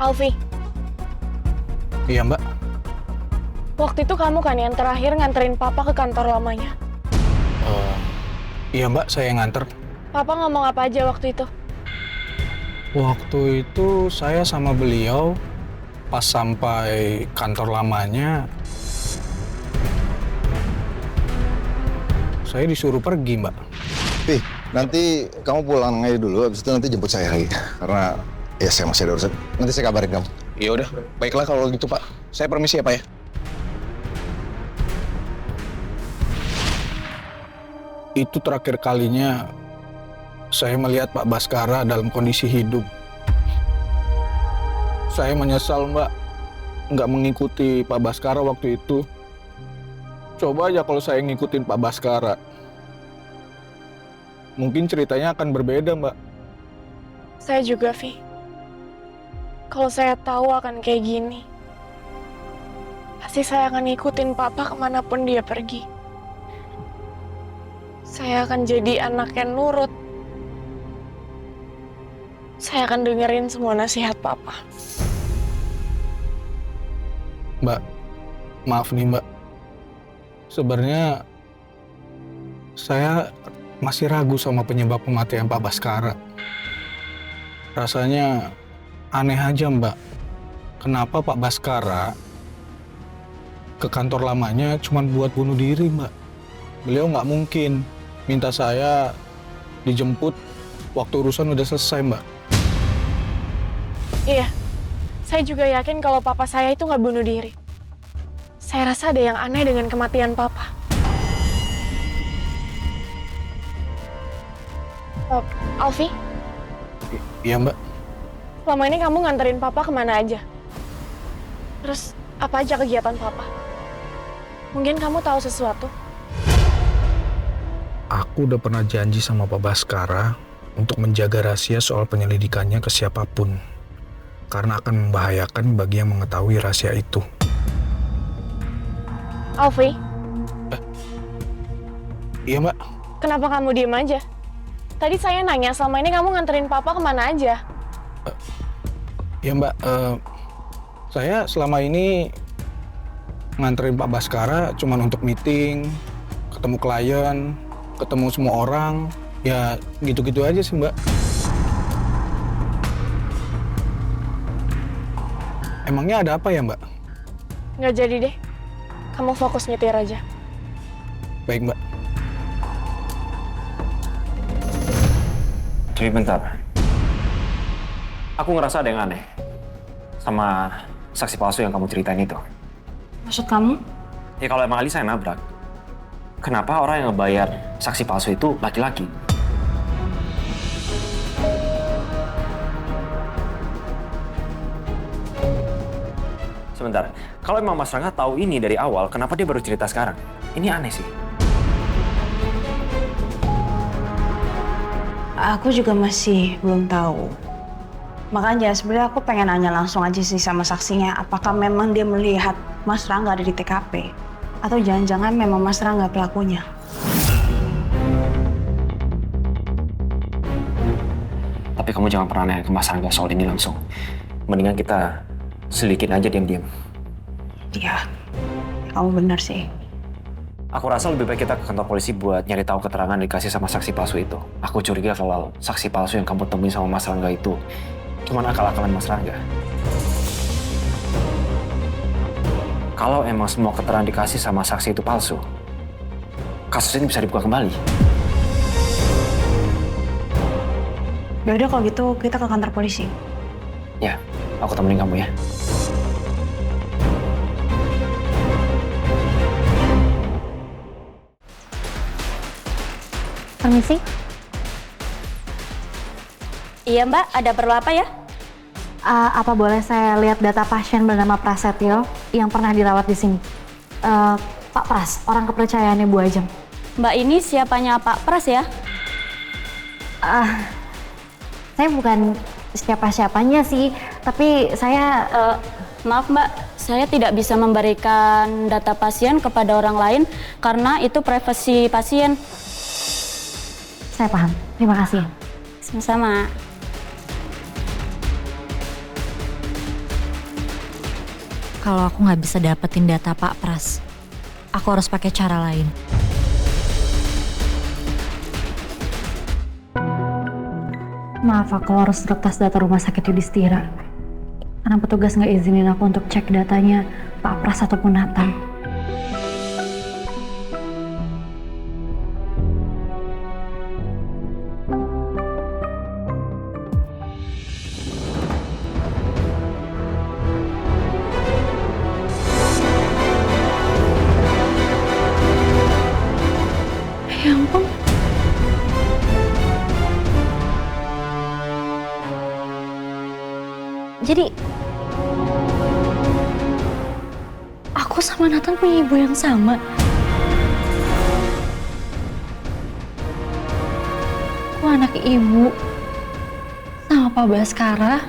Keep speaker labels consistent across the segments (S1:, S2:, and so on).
S1: Alfi,
S2: Iya mbak.
S1: waktu itu kamu kan yang terakhir nganterin papa ke kantor lamanya.
S2: Iya mbak, saya yang nganter.
S1: Papa ngomong apa aja waktu itu?
S2: Waktu itu saya sama beliau pas sampai kantor lamanya, saya disuruh pergi mbak.
S3: Ih, nanti kamu pulang aja dulu, habis itu nanti jemput saya lagi. Karena ya saya masih ada urusan. Nanti saya kabarin kamu.
S4: Ya udah, baiklah kalau gitu Pak. Saya permisi ya Pak ya.
S2: Itu terakhir kalinya saya melihat Pak Baskara dalam kondisi hidup. Saya menyesal mbak, nggak mengikuti Pak Baskara waktu itu. Coba aja kalau saya ngikutin Pak Baskara, mungkin ceritanya akan berbeda mbak.
S1: Saya juga, Vi. Kalau saya tahu akan kayak gini, pasti saya akan ngikutin papa kemanapun dia pergi. Saya akan jadi anak yang nurut. Saya akan dengerin semua nasihat papa.
S2: Mbak, maaf nih mbak. Sebenarnya saya masih ragu sama penyebab kematian Pak Baskara. Rasanya aneh aja mbak. Kenapa Pak Baskara ke kantor lamanya cuma buat bunuh diri mbak? Beliau nggak mungkin minta saya dijemput waktu urusan udah selesai mbak.
S1: Iya, saya juga yakin kalau papa saya itu nggak bunuh diri. Saya rasa ada yang aneh dengan kematian papa. Alfi,
S2: Iya mbak.
S1: selama ini kamu nganterin papa kemana aja? Terus apa aja kegiatan papa? Mungkin kamu tahu sesuatu?
S2: Aku udah pernah janji sama Pak Baskara untuk menjaga rahasia soal penyelidikannya ke siapapun. Karena akan membahayakan bagi yang mengetahui rahasia itu.
S1: Alfi,
S2: Iya mbak.
S1: kenapa kamu diem aja? Tadi saya nanya selama ini kamu nganterin papa kemana aja?
S2: Iya mbak, saya selama ini nganterin Pak Baskara cuma untuk meeting, ketemu klien, ketemu semua orang, ya gitu-gitu aja sih mbak. Emangnya ada apa ya mbak?
S1: Nggak jadi deh. Kamu fokus nyetir aja.
S2: Baik mbak.
S5: Tapi bentar. Aku ngerasa ada yang aneh sama saksi palsu yang kamu ceritain itu.
S6: Maksud kamu?
S5: Ya kalau emang Alisa yang nabrak, kenapa orang yang ngebayar saksi palsu itu laki-laki? Sebentar, kalau emang Mas Rangga tahu ini dari awal, kenapa dia baru cerita sekarang? Ini aneh sih.
S6: Aku juga masih belum tahu. Makanya sebenarnya aku pengen nanya langsung aja sih sama saksinya, apakah memang dia melihat Mas Rangga ada di TKP? Atau jangan-jangan memang Mas Rangga pelakunya?
S5: Tapi kamu jangan pernah nanya ke Mas Rangga soal ini langsung. Mendingan kita selidikin aja diam-diam.
S6: Iya, kamu benar sih.
S5: Aku rasa lebih baik kita ke kantor polisi buat nyari tahu keterangan yang dikasih sama saksi palsu itu. Aku curiga kalau saksi palsu yang kamu temuin sama Mas Rangga itu cuma akal-akalan Mas Rangga. Kalau emang semua keterangan dikasih sama saksi itu palsu, kasus ini bisa dibuka kembali.
S6: Yaudah kalau gitu kita ke kantor polisi.
S5: Ya, aku temenin kamu ya.
S7: Permisi. Iya mbak, ada perlu apa ya? Apa boleh saya lihat data pasien bernama Prasetyo yang pernah dirawat di sini? Pak Pras, orang kepercayaannya Bu Ajeng.
S8: Mbak ini siapanya Pak Pras ya?
S7: Saya bukan siapa-siapanya sih, tapi saya...
S8: Maaf Mbak, saya tidak bisa memberikan data pasien kepada orang lain karena itu privasi pasien.
S7: Saya paham, terima kasih.
S8: Sama-sama.
S7: kalau aku nggak bisa dapetin data Pak Pras. Aku harus pakai cara lain. Maaf, aku harus retas data rumah sakit Yudhistira. Karena petugas nggak izinin aku untuk cek datanya Pak Pras ataupun Nathan. Ya ampun. Jadi aku sama Nathan punya ibu yang sama. Aku anak ibu sama Pak Baskara.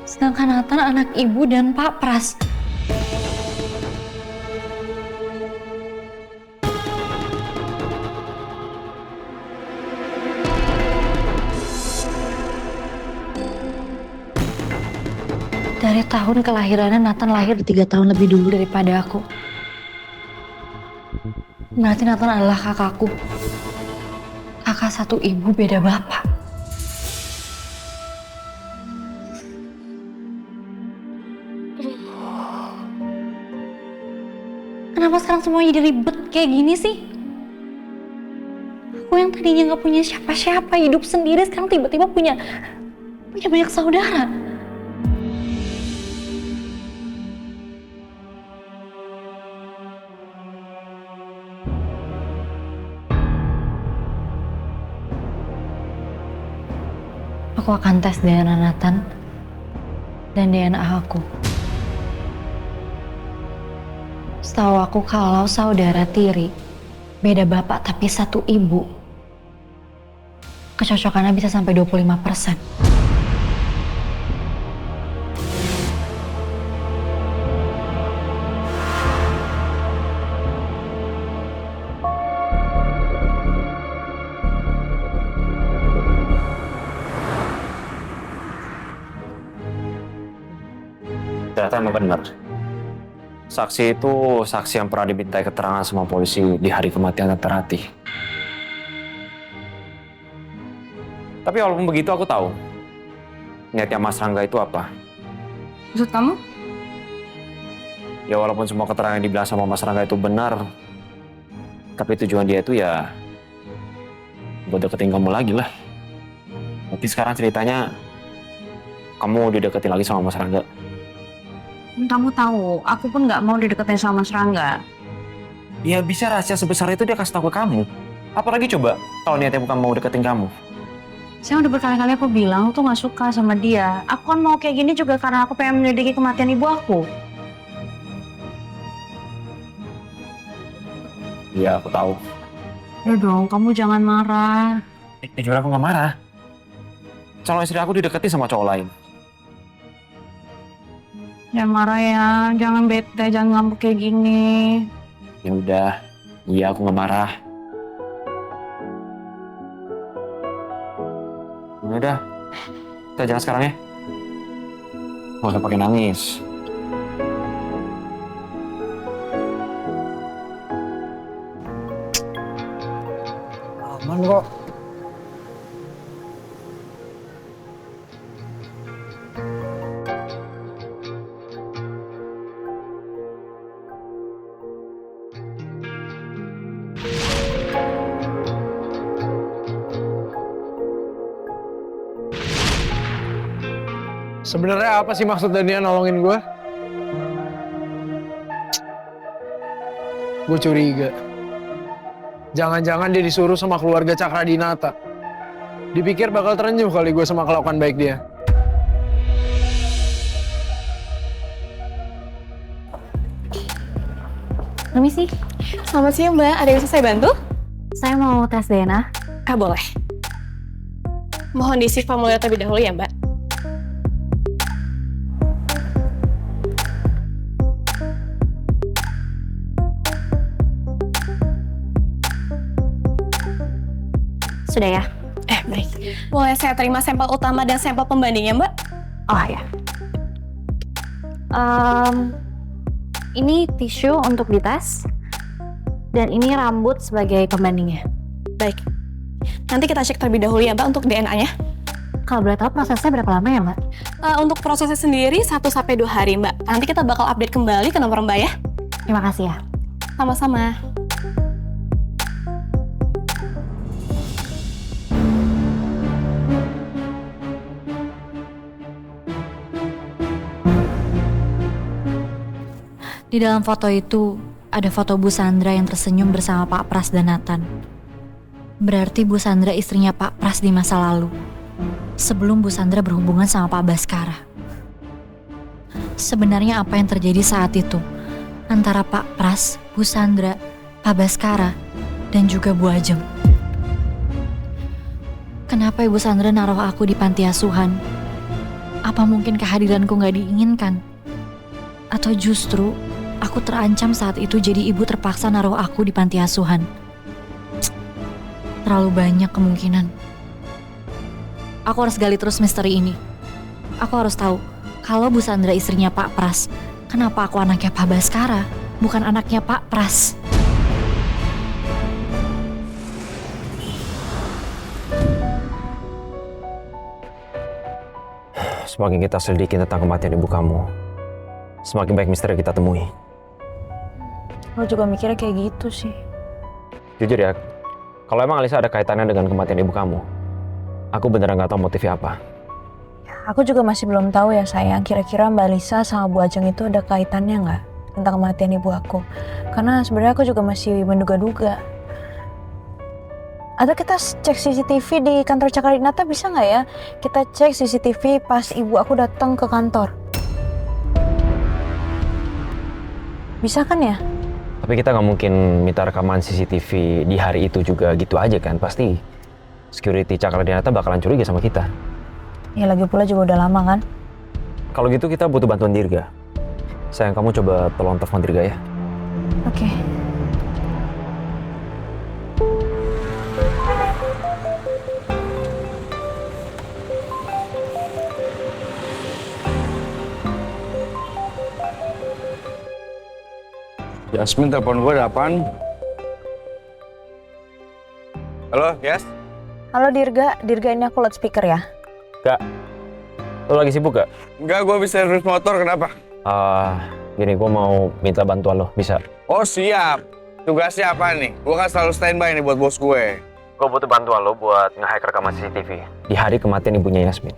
S7: Sedangkan Nathan anak ibu dan Pak Pras. Dari tahun kelahirannya Nathan lahir 3 tahun lebih dulu daripada aku. Berarti Nathan adalah kakakku. Kakak satu ibu beda bapak. Kenapa sekarang semuanya jadi ribet kayak gini sih? Aku yang tadinya gak punya siapa-siapa, hidup sendiri, sekarang tiba-tiba punya banyak saudara. Aku akan tes DNA Nathan dan DNA aku. Setahu aku kalau saudara tiri, beda bapak tapi satu ibu, kecocokannya bisa sampai 25%.
S5: Ternyata emang benar. Saksi itu saksi yang pernah dimintai keterangan sama polisi di hari kematian Tante Ratih. Tapi walaupun begitu aku tahu niatnya Mas Rangga itu apa.
S6: Maksud kamu?
S5: Ya walaupun semua keterangan yang dibilang sama Mas Rangga itu benar, tapi tujuan dia itu ya buat deketin kamu lagi lah. Tapi sekarang ceritanya kamu dideketin lagi sama Mas Rangga.
S6: Kamu tahu, aku pun nggak mau dideketin sama Mas Rangga.
S5: Ya bisa rahasia sebesar itu dia kasih tahu ke kamu. Apalagi coba kalau niatnya bukan mau deketin kamu.
S6: Saya udah berkali-kali aku bilang tuh nggak suka sama dia. Aku kan mau kayak gini juga karena aku pengen menyelidiki kematian ibu aku.
S5: Iya aku tahu.
S6: Ya dong, kamu jangan marah.
S5: Jujur aku nggak marah. Calon istri aku dideketin sama cowok lain.
S6: Jangan marah ya, jangan bete, jangan ngambek kayak gini.
S5: Ya udah, iya aku nggak marah. Ya udah, kita jalan sekarang ya. Nggak usah pakai nangis.
S2: Aman kok. Sebenarnya apa sih maksud Dania nolongin gue? Gue curiga. Jangan-jangan dia disuruh sama keluarga Cakradinata. Dipikir bakal terenyuh kali gue sama kelakuan baik dia.
S7: Permisi,
S1: Selamat siang Mbak, ada yang bisa saya bantu?
S7: saya mau tes DNA.
S1: Boleh. Mohon diisi formulir terlebih dahulu ya Mbak.
S7: Sudah ya?
S1: Baik. Boleh saya terima sampel utama dan sampel pembandingnya Mbak?
S7: Oh ya. Ini tisu untuk dites, dan ini rambut sebagai pembandingnya.
S1: Baik. Nanti kita cek terlebih dahulu ya Mbak untuk DNA-nya.
S7: Kalau boleh tahu prosesnya berapa lama ya Mbak?
S1: Untuk prosesnya sendiri 1-2 hari Mbak. Nanti kita bakal update kembali ke nomor Mbak ya.
S7: Terima kasih ya.
S1: Sama-sama.
S7: Di dalam foto itu ada foto Bu Sandra yang tersenyum bersama Pak Pras dan Nathan. Berarti Bu Sandra istrinya Pak Pras di masa lalu, sebelum Bu Sandra berhubungan sama Pak Baskara. Sebenarnya apa yang terjadi saat itu antara Pak Pras, Bu Sandra, Pak Baskara, dan juga Bu Ajeng? Kenapa Ibu Sandra naruh aku di panti asuhan? Apa mungkin kehadiranku gak diinginkan? Atau justru aku terancam saat itu jadi ibu terpaksa naruh aku di panti asuhan? Terlalu banyak kemungkinan. Aku harus gali terus misteri ini. Aku harus tahu, kalau Bu Sandra istrinya Pak Pras, kenapa aku anaknya Pak Baskara, bukan anaknya Pak Pras?
S5: Semakin kita selidiki tentang kematian ibu kamu, semakin banyak misteri kita temui.
S6: Lo juga mikirnya kayak gitu sih.
S5: Jujur ya, kalau emang Alisa ada kaitannya dengan kematian ibu kamu, aku beneran nggak tahu motifnya apa.
S6: Aku juga masih belum tahu ya sayang, kira-kira Mbak Lisa sama Bu Ajeng itu ada kaitannya nggak tentang kematian ibu aku. Karena sebenarnya aku juga masih menduga-duga. Atau kita cek CCTV di kantor Cakradinata bisa nggak ya? Kita cek CCTV pas ibu aku datang ke kantor. Bisa kan ya?
S5: Tapi kita nggak mungkin minta rekaman CCTV di hari itu juga gitu aja kan? Pasti security Cakradinata bakalan curiga sama kita.
S6: Ya lagi pula juga udah lama kan?
S5: Kalau gitu kita butuh bantuan Dirga. Sayang, kamu coba tolong telepon Dirga ya.
S6: Oke.
S4: Yasmin telepon gue ada apaan? Halo, Yas?
S6: Halo Dirga ini aku loudspeaker ya.
S5: Kak, lo lagi sibuk gak?
S4: Enggak, gue bisa servis motor, kenapa?
S5: Gini, gue mau minta bantuan lo, bisa?
S4: Oh siap, tugasnya apa nih? Gue kan selalu standby nih buat bos gue.
S5: Gue butuh bantuan lo buat nge-hack rekaman CCTV di hari kematian ibunya Yasmin.